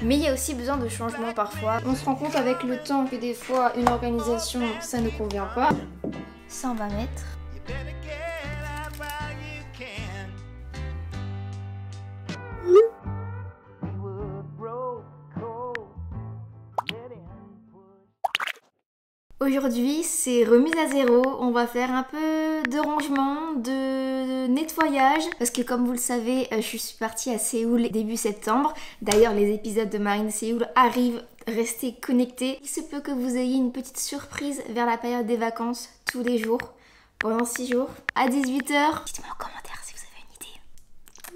Mais il y a aussi besoin de changement parfois. On se rend compte avec le temps que des fois une organisation ça ne convient pas. Ça on va mettre. Aujourd'hui c'est remise à zéro, on va faire un peu de rangement, de nettoyage parce que comme vous le savez je suis partie à Séoul début septembre. D'ailleurs les épisodes de Marine Séoul arrivent, restez connectés. Il se peut que vous ayez une petite surprise vers la période des vacances tous les jours, pendant 6 jours, à 18 h. Dites-moi en commentaire si vous avez une idée.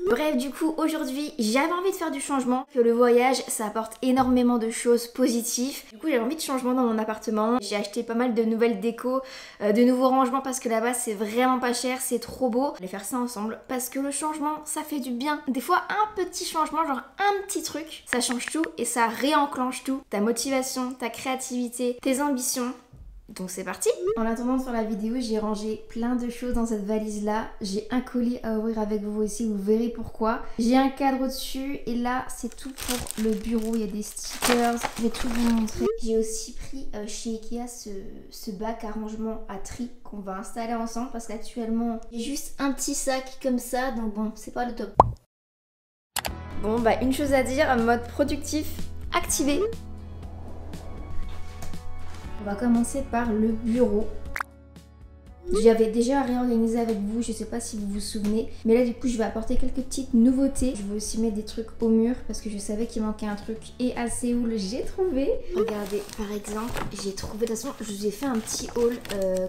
Bref, du coup, aujourd'hui, j'avais envie de faire du changement, que le voyage, ça apporte énormément de choses positives. Du coup, j'avais envie de changement dans mon appartement. J'ai acheté pas mal de nouvelles décos, de nouveaux rangements parce que là-bas, c'est vraiment pas cher, c'est trop beau. On va faire ça ensemble parce que le changement, ça fait du bien. Des fois, un petit changement, genre un petit truc, ça change tout et ça réenclenche tout. Ta motivation, ta créativité, tes ambitions. Donc c'est parti. En attendant de faire la vidéo, j'ai rangé plein de choses dans cette valise là. J'ai un colis à ouvrir avec vous aussi, vous verrez pourquoi. J'ai un cadre au-dessus et là c'est tout pour le bureau. Il y a des stickers, je vais tout vous montrer. J'ai aussi pris chez Ikea ce bac à rangement à tri qu'on va installer ensemble parce qu'actuellement j'ai juste un petit sac comme ça, donc bon c'est pas le top. Bon bah une chose à dire, mode productif activé. On va commencer par le bureau. J'avais déjà réorganisé avec vous, je sais pas si vous vous souvenez. Mais là du coup je vais apporter quelques petites nouveautés. Je vais aussi mettre des trucs au mur parce que je savais qu'il manquait un truc. Et à Séoul j'ai trouvé. Regardez par exemple, j'ai trouvé, de toute façon je vous ai fait un petit haul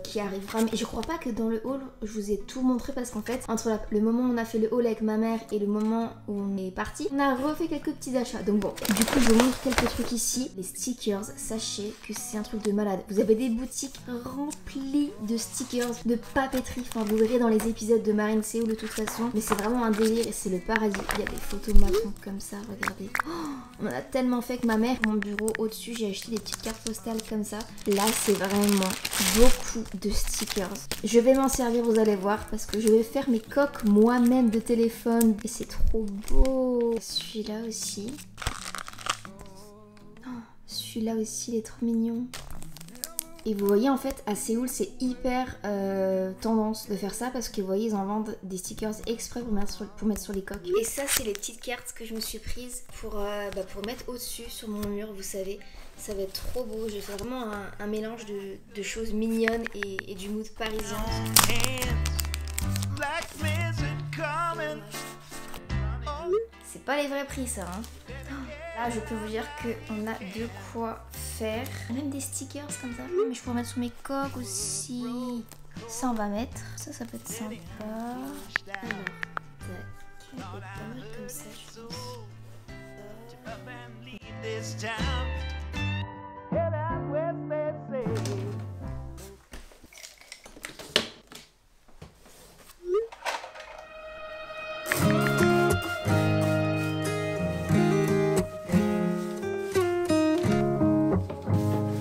qui arrivera. Mais je crois pas que dans le haul je vous ai tout montré parce qu'en fait entre le moment où on a fait le haul avec ma mère et le moment où on est parti, on a refait quelques petits achats. Donc bon, du coup je vous montre quelques trucs ici. Les stickers, sachez que c'est un truc de malade. Vous avez des boutiques remplies de stickers, de papeterie, enfin vous verrez dans les épisodes de Marine Séoul de toute façon, mais c'est vraiment un délire et c'est le paradis. Il y a des photos Macron comme ça, regardez. Oh, on en a tellement fait que ma mère, mon bureau au-dessus, j'ai acheté des petites cartes postales comme ça. Là c'est vraiment beaucoup de stickers. Je vais m'en servir, vous allez voir, parce que je vais faire mes coques moi-même de téléphone et c'est trop beau. Celui-là aussi. Oh, celui-là aussi il est trop mignon. Et vous voyez en fait à Séoul c'est hyper tendance de faire ça parce que vous voyez ils en vendent des stickers exprès pour mettre sur les coques. Et ça c'est les petites cartes que je me suis prises pour mettre au-dessus sur mon mur, vous savez. Ça va être trop beau, j'ai fait vraiment un mélange de choses mignonnes et du mood parisien. C'est pas les vrais prix ça hein. Là je peux vous dire qu'on a de quoi faire. Même des stickers comme ça. Mais je pourrais mettre sous mes coques aussi. Ça on va mettre. Ça peut être sympa. Alors, tac. Pas mal comme ça je pense.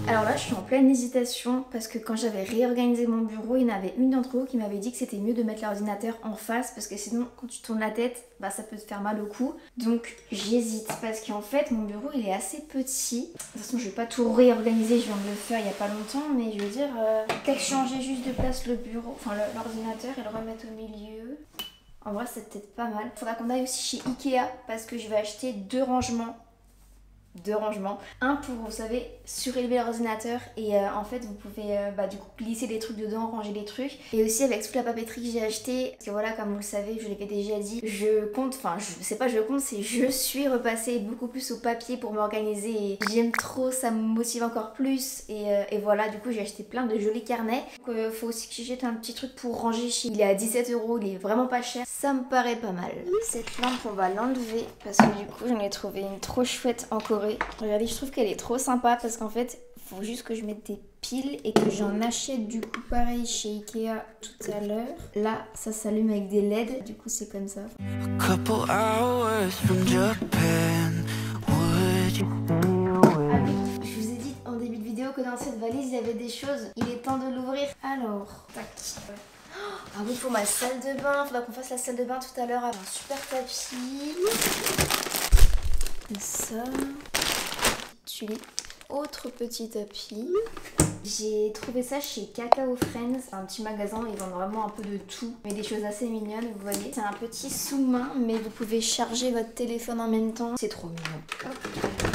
Alors là je suis en pleine hésitation parce que quand j'avais réorganisé mon bureau, il y en avait une d'entre vous qui m'avait dit que c'était mieux de mettre l'ordinateur en face parce que sinon quand tu tournes la tête, bah ça peut te faire mal au cou. Donc j'hésite parce qu'en fait mon bureau il est assez petit. De toute façon je vais pas tout réorganiser, je viens de le faire il y a pas longtemps, mais je veux dire peut-être changer juste de place le bureau, enfin l'ordinateur et le remettre au milieu. En vrai c'est peut-être pas mal. Faudra qu'on aille aussi chez Ikea parce que je vais acheter deux rangements. Un pour, vous savez, surélever l'ordinateur et en fait vous pouvez du coup glisser des trucs dedans, ranger des trucs. Et aussi avec toute la papeterie que j'ai acheté, parce que voilà comme vous le savez, je l'avais déjà dit, je suis repassée beaucoup plus au papier pour m'organiser et j'aime trop, ça me motive encore plus et voilà, du coup j'ai acheté plein de jolis carnets. Donc faut aussi que j'achète un petit truc pour ranger chez. Il est à 17 €, il est vraiment pas cher, ça me paraît pas mal. Cette lampe on va l'enlever parce que du coup j'en ai trouvé une trop chouette en Corée. Regardez, je trouve qu'elle est trop sympa parce qu'en fait, il faut juste que je mette des piles et que j'en achète du coup pareil chez Ikea tout à l'heure. Là, ça s'allume avec des LED, du coup c'est comme ça. Je vous ai dit en début de vidéo que dans cette valise il y avait des choses. Il est temps de l'ouvrir. Alors, tac. Ah oui, il faut ma salle de bain. Il faudra qu'on fasse la salle de bain tout à l'heure avec un super tapis. Ça. tulipe. Autre petit tapis. J'ai trouvé ça chez Cacao Friends, un petit magasin, ils vendent vraiment un peu de tout, mais des choses assez mignonnes, vous voyez. C'est un petit sous-main, mais vous pouvez charger votre téléphone en même temps. C'est trop mignon. Hop.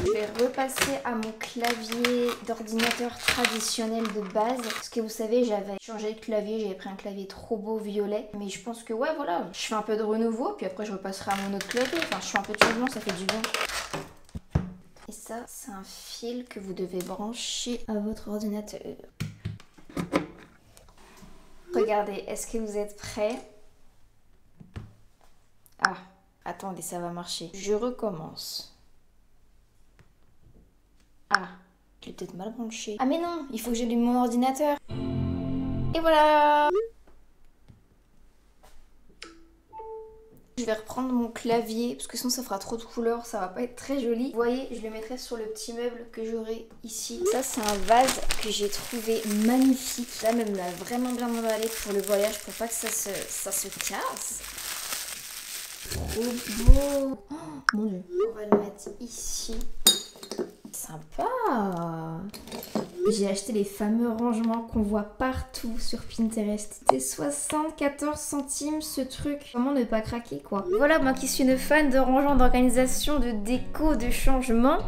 Je vais repasser à mon clavier d'ordinateur traditionnel de base, parce que vous savez, j'avais changé de clavier, j'avais pris un clavier trop beau violet, mais je pense que ouais, voilà, je fais un peu de renouveau, puis après je repasserai à mon autre clavier. Enfin, je fais un peu de changement, ça fait du bien. Et ça, c'est un fil que vous devez brancher à votre ordinateur. Regardez, est-ce que vous êtes prêts? Ah, attendez, ça va marcher. Je recommence. Ah, je l'ai peut-être mal branché. Ah mais non, il faut que j'allume mon ordinateur. Et voilà! Je vais reprendre mon clavier parce que sinon ça fera trop de couleurs, ça va pas être très joli. Vous voyez, je le mettrai sur le petit meuble que j'aurai ici. Ça c'est un vase que j'ai trouvé magnifique. Là même l'a vraiment bien emballé pour le voyage pour pas que ça se casse. Trop beau. Oh mon dieu. On va le mettre ici. Sympa. J'ai acheté les fameux rangements qu'on voit partout sur Pinterest. C'était 74 centimes ce truc. Comment ne pas craquer quoi. Voilà, moi qui suis une fan de rangements, d'organisation, de déco, de changement.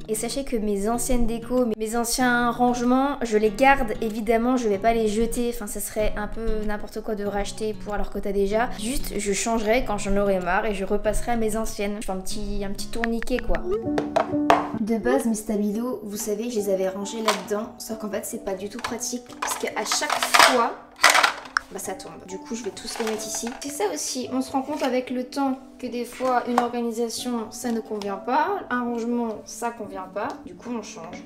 Et sachez que mes anciennes décos, mes anciens rangements, je les garde évidemment, je vais pas les jeter. Enfin, ça serait un peu n'importe quoi de racheter pour alors que t'as déjà. Juste, je changerai quand j'en aurai marre et je repasserai à mes anciennes. Je fais un petit tourniquet quoi. De base, mes stabilos, vous savez, je les avais rangés là-dedans. Sauf qu'en fait, c'est pas du tout pratique parce qu'à chaque fois, bah ça tombe. Du coup, je vais tous les mettre ici. C'est ça aussi, on se rend compte avec le temps que des fois, une organisation, ça ne convient pas. Un rangement, ça convient pas. Du coup, on change.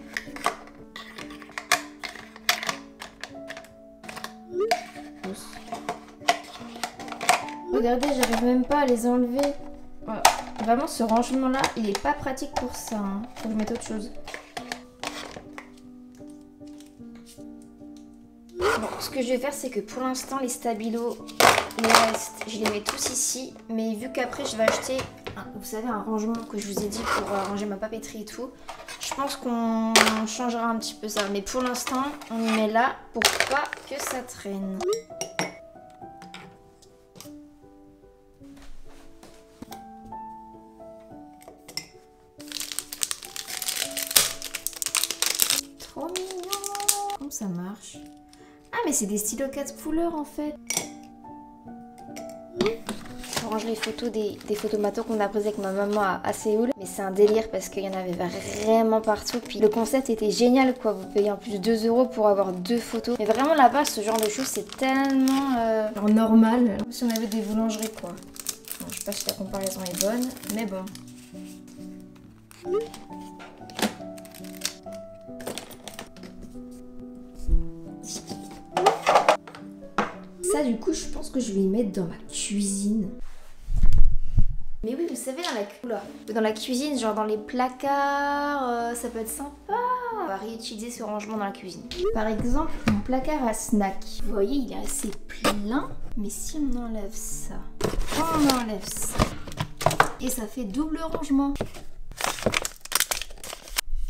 Regardez, j'arrive même pas à les enlever. Voilà. Vraiment, ce rangement-là, il est pas pratique pour ça. Hein. Faut que je mette autre chose. Bon, ce que je vais faire, c'est que pour l'instant, les stabilos, les restes, je les mets tous ici. Mais vu qu'après, je vais acheter, vous savez, un rangement que je vous ai dit pour ranger ma papeterie et tout. Je pense qu'on changera un petit peu ça. Mais pour l'instant, on y met là pour pas que ça traîne. Trop mignon! Comment ça marche? Ah mais c'est des stylos 4 couleurs en fait. Je range les photos des photomatos qu'on a prises avec ma maman à Séoul. Mais c'est un délire parce qu'il y en avait vraiment partout. Puis le concept était génial quoi. Vous payez en plus 2 € pour avoir 2 photos. Mais vraiment là-bas ce genre de choses c'est tellement genre normal. Comme si on avait des boulangeries quoi. Bon, je sais pas si la comparaison est bonne. Mais bon. Ça du coup je pense que je vais y mettre dans ma cuisine. Mais oui vous savez dans la cuisine, genre dans les placards, ça peut être sympa. On va réutiliser ce rangement dans la cuisine. Par exemple mon placard à snack. Vous voyez il est assez plein. Mais si on enlève ça, et ça fait double rangement.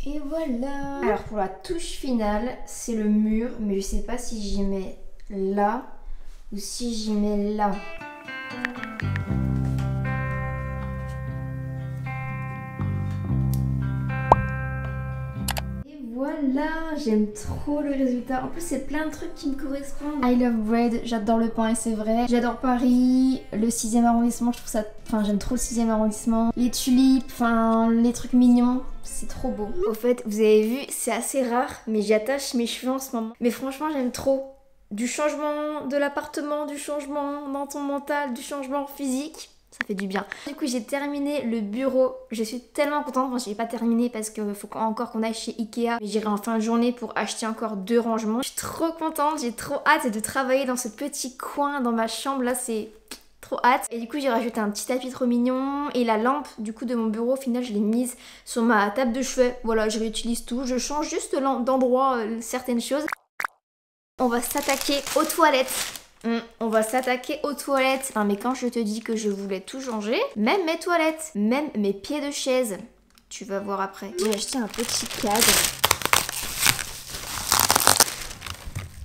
Et voilà. Alors pour la touche finale c'est le mur. Mais je sais pas si j'y mets là ou si j'y mets là. Et voilà, j'aime trop le résultat. En plus, c'est plein de trucs qui me correspondent. I love bread, j'adore le pain et c'est vrai. J'adore Paris, le 6e arrondissement, je trouve ça... Enfin, j'aime trop le 6e arrondissement. Les tulipes, enfin, les trucs mignons. C'est trop beau. Au fait, vous avez vu, c'est assez rare, mais j'attache mes cheveux en ce moment. Mais franchement, j'aime trop. Du changement de l'appartement, du changement dans ton mental, du changement physique, ça fait du bien. Du coup j'ai terminé le bureau, je suis tellement contente. Enfin je l'ai pas terminé parce qu'il faut encore qu'on aille chez Ikea. Mais j'irai en fin de journée pour acheter encore 2 rangements. Je suis trop contente, j'ai trop hâte de travailler dans ce petit coin dans ma chambre là, c'est trop hâte. Et du coup j'ai rajouté un petit tapis trop mignon. Et la lampe du coup de mon bureau au final je l'ai mise sur ma table de chevet. Voilà, je réutilise tout, je change juste d'endroit certaines choses. On va s'attaquer aux toilettes. On va s'attaquer aux toilettes. Enfin, mais quand je te dis que je voulais tout changer, même mes toilettes, même mes pieds de chaise, Tu vas voir après. J'ai acheté un petit cadre.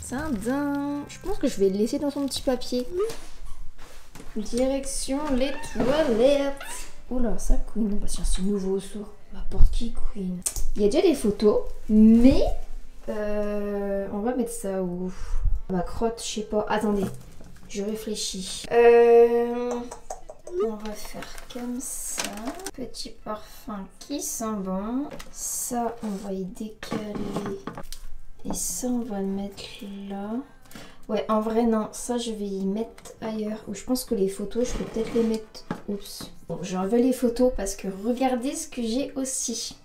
C'est un dingue. Je pense que je vais le laisser dans son petit papier. Direction les toilettes. Oula, ça couine. Bah tiens, c'est nouveau ça. Ma porte qui couine. Il y a déjà des photos, mais on va mettre ça où? Ma crotte, je sais pas. Attendez, je réfléchis. On va faire comme ça. Petit parfum qui sent bon. Ça, on va y décaler. Et ça, on va le mettre là. Ouais, en vrai, non. Ça, je vais y mettre ailleurs. Ou je pense que les photos, je peux peut-être les mettre... Oups. Bon, j'enlève les photos parce que regardez ce que j'ai aussi.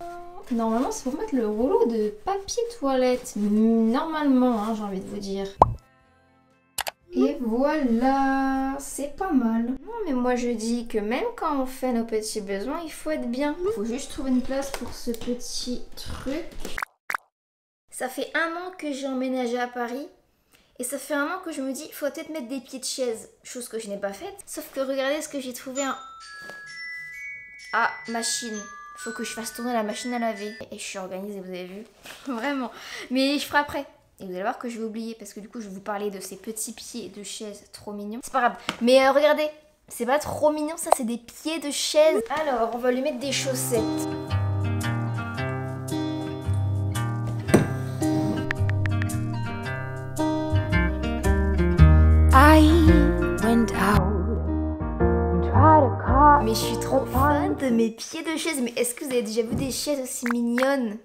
Normalement, c'est pour mettre le rouleau de papier toilette. Normalement, hein, j'ai envie de vous dire. Et voilà, c'est pas mal. Non, mais moi je dis que même quand on fait nos petits besoins, il faut être bien. Il faut juste trouver une place pour ce petit truc. Ça fait 1 an que j'ai emménagé à Paris. Et ça fait 1 an que je me dis, il faut peut-être mettre des pieds de chaise. Chose que je n'ai pas faite. Sauf que regardez ce que j'ai trouvé. Ah, machine. Faut que je fasse tourner la machine à laver. Et je suis organisée, vous avez vu. Vraiment. Mais je ferai après. Et vous allez voir que je vais oublier parce que du coup je vais vous parler de ces petits pieds de chaise trop mignons. C'est pas grave. Mais regardez, c'est pas trop mignon ça, c'est des pieds de chaise. Alors on va lui mettre des chaussettes. Mais je suis trop fan de mes pieds de chaise. Mais est-ce que vous avez déjà vu des chaises aussi mignonnes?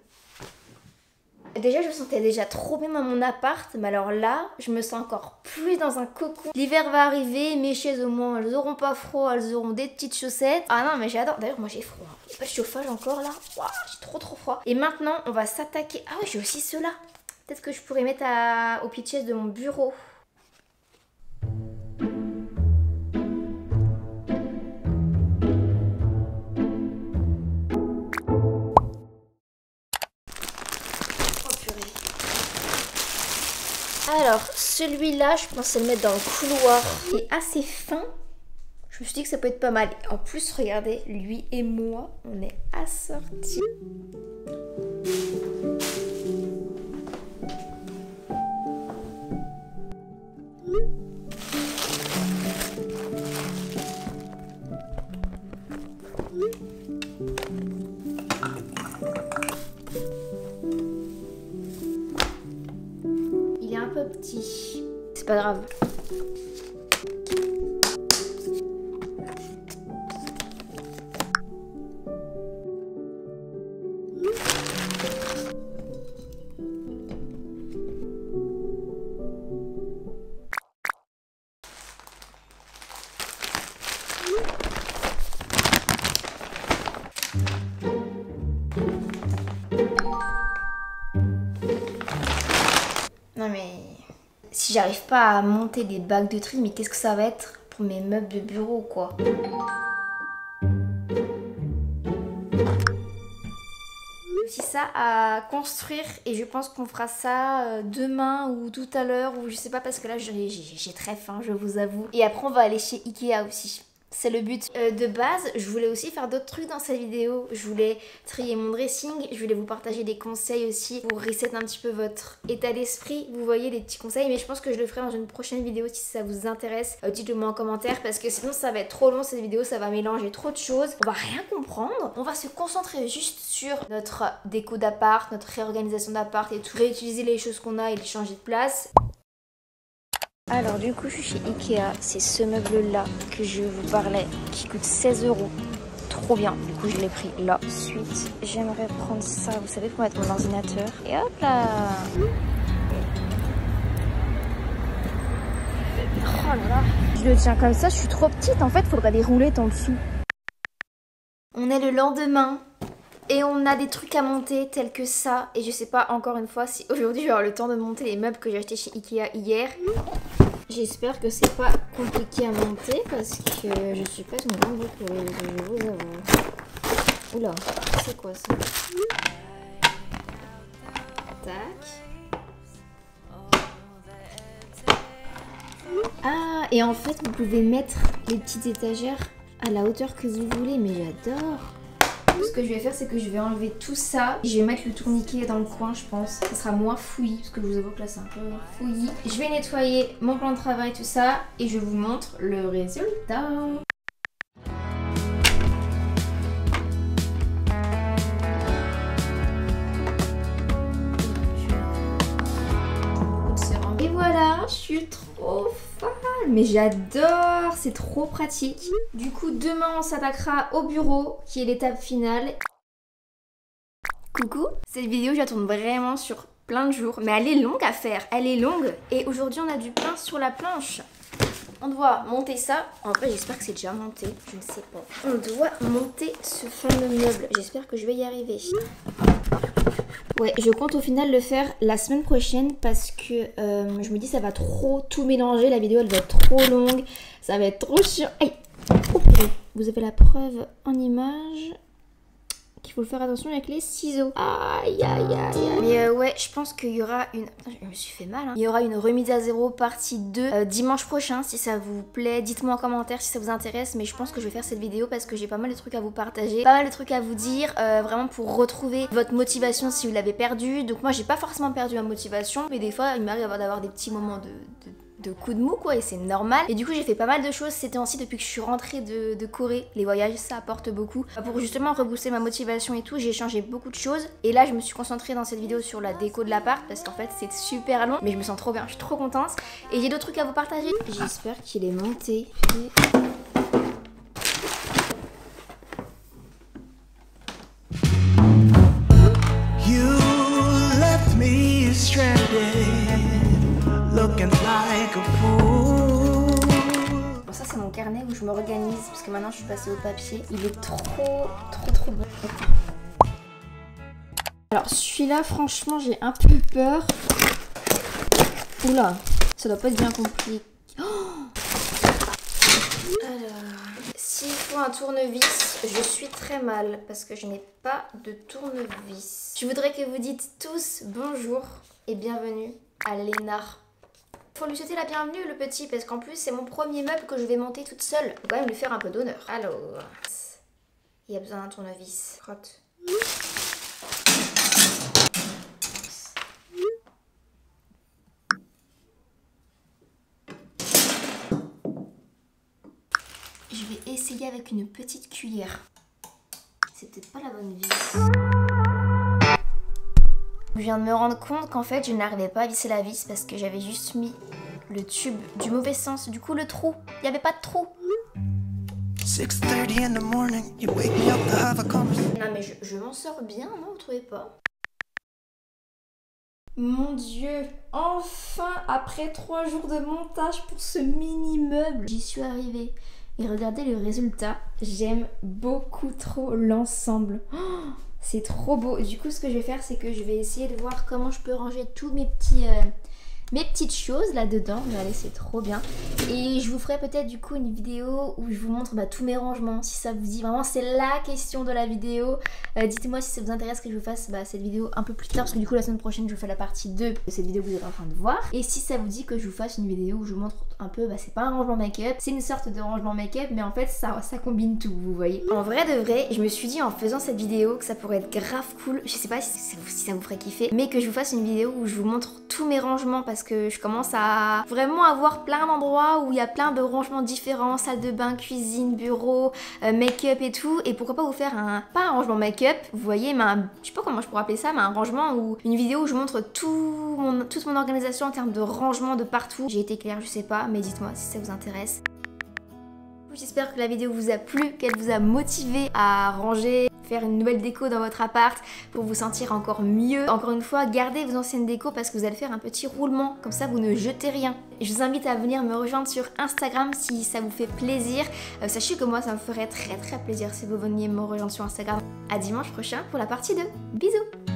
Déjà, je me sentais déjà trop bien dans mon appart, mais alors là, je me sens encore plus dans un cocon. L'hiver va arriver, mes chaises au moins, elles auront pas froid, elles auront des petites chaussettes. Ah non, mais j'adore. D'ailleurs, moi j'ai froid. Il n'y a pas de chauffage encore là. Waouh, j'ai trop froid. Et maintenant, on va s'attaquer. Ah ouais, j'ai aussi ceux-là. Peut-être que je pourrais mettre au pied de chaise de mon bureau. Alors, celui-là, je pensais le mettre dans le couloir. Il est assez fin. Je me suis dit que ça peut être pas mal. En plus, regardez, lui et moi, on est assortis. Il est un peu petit. C'est pas grave. Non mais si j'arrive pas à monter des bacs de tri, mais qu'est-ce que ça va être pour mes meubles de bureau quoi? Aussi ça à construire et je pense qu'on fera ça demain ou tout à l'heure ou je sais pas parce que là j'ai très faim, je vous avoue. Et après on va aller chez Ikea aussi. C'est le but. De base, je voulais aussi faire d'autres trucs dans cette vidéo. Je voulais trier mon dressing, je voulais vous partager des conseils aussi pour reset un petit peu votre état d'esprit. Vous voyez les petits conseils, mais je pense que je le ferai dans une prochaine vidéo si ça vous intéresse. Dites-le moi en commentaire parce que sinon ça va être trop long cette vidéo, ça va mélanger trop de choses. On va rien comprendre. On va se concentrer juste sur notre déco d'appart, notre réorganisation d'appart et tout. Réutiliser les choses qu'on a et les changer de place. Alors du coup je suis chez Ikea, c'est ce meuble là que je vous parlais qui coûte 16 €. Trop bien, du coup je l'ai pris là. Ensuite j'aimerais prendre ça, vous savez, pour mettre mon ordinateur. Et hop là. Oh là là. Je le tiens comme ça, je suis trop petite en fait, faudrait des roulettes en dessous. On est le lendemain. Et on a des trucs à monter tels que ça. Et je sais pas encore une fois si aujourd'hui je vais avoir le temps de monter les meubles que j'ai achetés chez Ikea hier. J'espère que c'est pas compliqué à monter parce que je suis pas une grande bricoleuse, je vous avoue. Oula, c'est quoi ça? Tac. Ah, et en fait vous pouvez mettre les petites étagères à la hauteur que vous voulez, mais j'adore. Ce que je vais faire, c'est que je vais enlever tout ça. Je vais mettre le tourniquet dans le coin, je pense. Ça sera moins fouillis, parce que je vous avoue que là c'est un peu fouillis. Je vais nettoyer mon plan de travail, tout ça, et je vous montre le résultat. Et voilà, je suis trop fan, mais j'adore, c'est trop pratique. Du coup, demain on s'attaquera au bureau, qui est l'étape finale. Coucou, cette vidéo je la tourne vraiment sur plein de jours, mais elle est longue à faire, elle est longue. Et aujourd'hui on a du pain sur la planche. On doit monter ça. En fait, j'espère que c'est déjà monté. Je ne sais pas. On doit monter ce fameux meuble. J'espère que je vais y arriver. Ouais, je compte au final le faire la semaine prochaine parce que je me dis ça va trop tout mélanger. La vidéo, elle va être trop longue. Ça va être trop chiant. Aïe. Oh, vous avez la preuve en image. Il faut faire attention avec les ciseaux. Aïe, aïe, aïe, aïe. Mais ouais, je pense qu'il y aura une... Je me suis fait mal, hein. Il y aura une remise à zéro partie 2 dimanche prochain. Si ça vous plaît, dites-moi en commentaire si ça vous intéresse. Mais je pense que je vais faire cette vidéo parce que j'ai pas mal de trucs à vous partager. Pas mal de trucs à vous dire. Vraiment pour retrouver votre motivation si vous l'avez perdue. Donc moi, j'ai pas forcément perdu ma motivation. Mais des fois, il m'arrive d'avoir des petits moments de coups de mou quoi, et c'est normal. Et du coup j'ai fait pas mal de choses ces temps-ci depuis que je suis rentrée de Corée. Les voyages ça apporte beaucoup. Pour justement rebooster ma motivation et tout, j'ai changé beaucoup de choses. Et là je me suis concentrée dans cette vidéo sur la déco de l'appart parce qu'en fait c'est super long, mais je me sens trop bien, je suis trop contente. Et j'ai d'autres trucs à vous partager. J'espère qu'il est monté. You left me stranded. Looking like a fool. Bon, ça c'est mon carnet où je m'organise parce que maintenant je suis passée au papier. Il est trop bon. Alors celui-là franchement j'ai un peu peur. Oula, ça doit pas être bien compliqué. Oh, alors, s'il faut un tournevis, je suis très mal parce que je n'ai pas de tournevis. Je voudrais que vous dites tous bonjour et bienvenue à Lénard. Faut lui souhaiter la bienvenue le petit parce qu'en plus c'est mon premier meuble que je vais monter toute seule. Faut quand même lui faire un peu d'honneur. Alors, il y a besoin d'un tournevis. Crotte. Je vais essayer avec une petite cuillère. C'est peut-être pas la bonne vis. Je viens de me rendre compte qu'en fait je n'arrivais pas à visser la vis parce que j'avais juste mis le tube du mauvais sens. Du coup le trou, il n'y avait pas de trou. 6:30 in the morning, you wake me up to have a conversation. Non mais je m'en sors bien, non vous trouvez pas? Mon dieu, enfin après 3 jours de montage pour ce mini meuble, j'y suis arrivée. Et regardez le résultat, j'aime beaucoup trop l'ensemble. Oh, c'est trop beau. Du coup, ce que je vais faire, c'est que je vais essayer de voir comment je peux ranger tous mes petites choses là-dedans. Regardez, c'est trop bien. Et je vous ferai peut-être du coup une vidéo où je vous montre tous mes rangements. Si ça vous dit, vraiment, c'est la question de la vidéo. Dites-moi si ça vous intéresse que je vous fasse cette vidéo un peu plus tard. Parce que du coup, la semaine prochaine, je vous fais la partie 2 de cette vidéo que vous êtes en train de voir. Et si ça vous dit que je vous fasse une vidéo où je vous montre un peu, c'est pas un rangement make-up, c'est une sorte de rangement make-up, mais en fait, ça combine tout, vous voyez. En vrai de vrai, je me suis dit en faisant cette vidéo que ça pourrait être grave cool. Je sais pas si ça vous ferait kiffer, mais que je vous fasse une vidéo où je vous montre tous mes rangements parce que je commence à vraiment avoir plein d'endroits où il y a plein de rangements différents, salle de bain, cuisine, bureau, make-up et tout. Et pourquoi pas vous faire pas un rangement make-up, vous voyez, mais je sais pas comment je pourrais appeler ça, mais un rangement ou une vidéo où je montre toute mon organisation en termes de rangement de partout. J'ai été claire, je sais pas, mais dites-moi si ça vous intéresse. J'espère que la vidéo vous a plu, qu'elle vous a motivé à ranger, faire une nouvelle déco dans votre appart pour vous sentir encore mieux. Encore une fois, gardez vos anciennes décos parce que vous allez faire un petit roulement, comme ça vous ne jetez rien. Je vous invite à venir me rejoindre sur Instagram si ça vous fait plaisir. Sachez que moi ça me ferait très plaisir si vous veniez me rejoindre sur Instagram. À dimanche prochain pour la partie 2. Bisous!